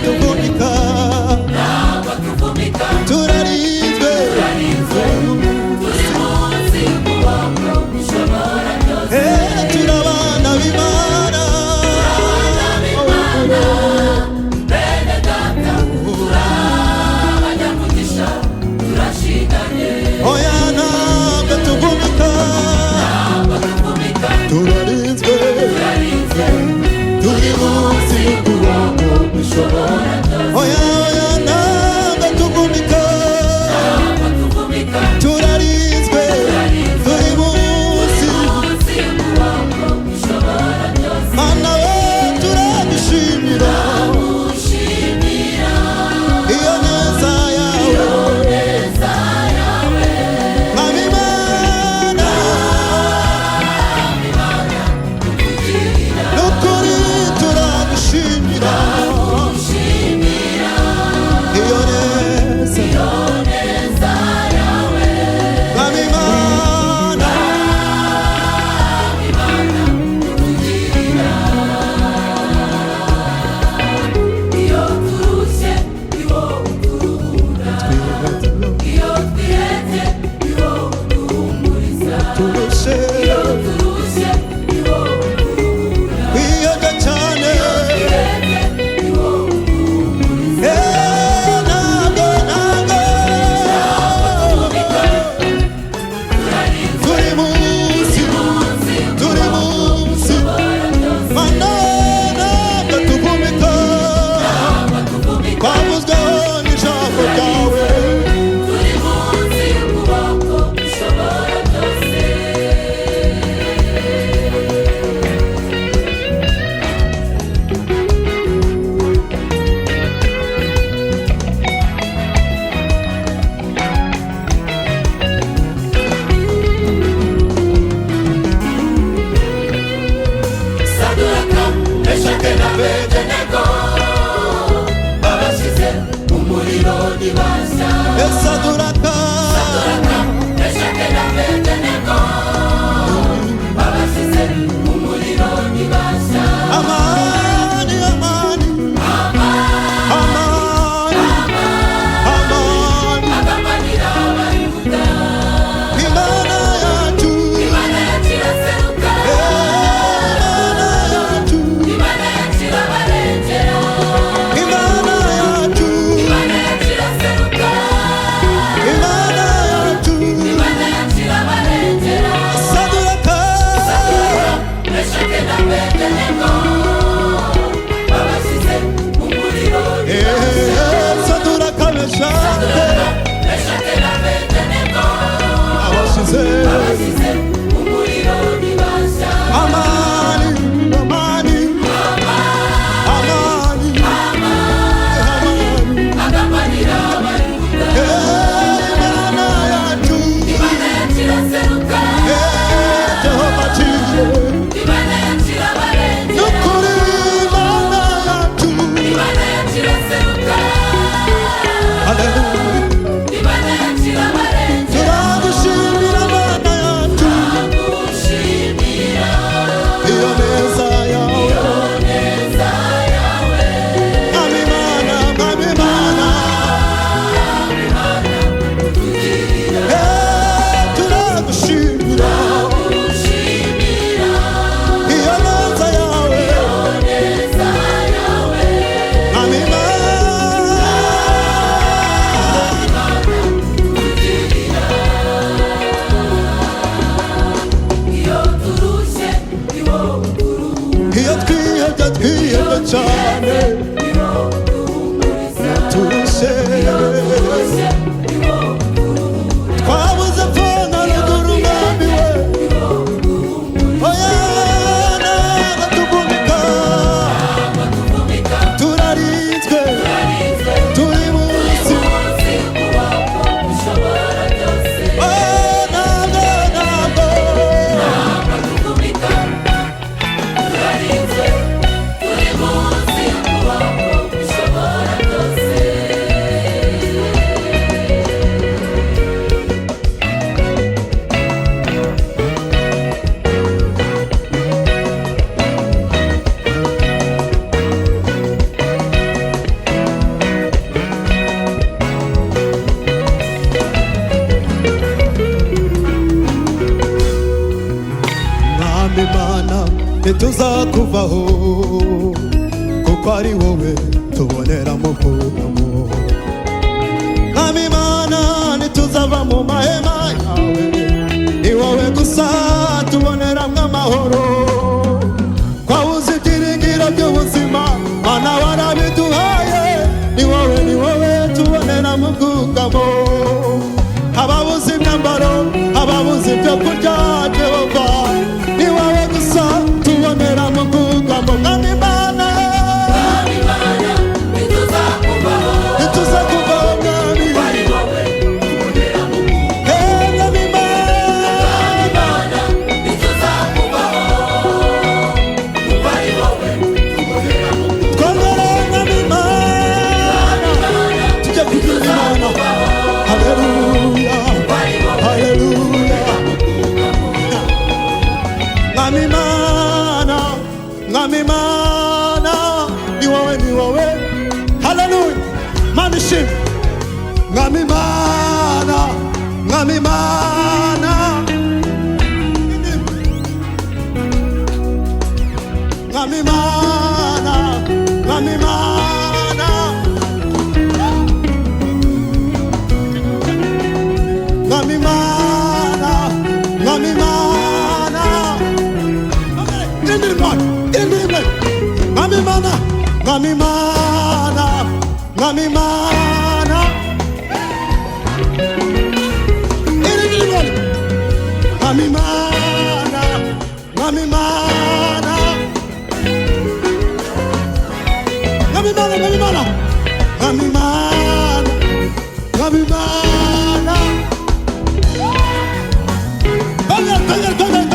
tuvunika, turarinzwe, turabana b'Imana, bene data, turabanyamugisha, turashinganye. oya ntabwo tuvunika, turarinzwe, turi munsi y'ukuboko Ushobora byose, oya oya ntabwo tuvunika, turarinzwe, turi munsi ushobora byose, Mana we turagushimira ushimira iyo neza yawe neza yawe. nk'Abimana, n'ukuri turagushimira iyo neza Neza yawe, nk'Abimana, iyo turushye ni wowe uturuhura, iyo twihebye ni wowe uduhumuriza, turushe iyo turushye ni wowe uturuhura, kwiyoga cyane, twihebye ko ari wowe tuboneramo kubamo. Mwami Imana ntituzava mu mahema yawe, ni wowe gusa tuboneramwo amahoro. Twabuze ibyiringiro by'ubuzima, Mana warabiduhaye, ni wowe tuboneramo ubwugamo. Ababuze imyambaro, ababuze ibyo kurya, Jehova ni wowe gusa tuboneramo ubwugamo. Mwami Imana ntituzakuvaho mwami, Mwami twongere Mwami Imana tujye kugira Imana. Haleluya, haleluya. Mwami Imana, Mwami Imana ni wowe. Haleluya, Mana ishimwe. Mwami Imana, Mwami Imana, Mwami Imana, Mwami Imana, Mwami Imana, Mwami Imana. Indimwe, Mwami Imana, Mwami Imana, Mwami Imana. Indimwe, Mwami Imana, Mwami Imana. Mwami Imana, Mwami Imana, Mwami Imana, Mwami Imana. Come on.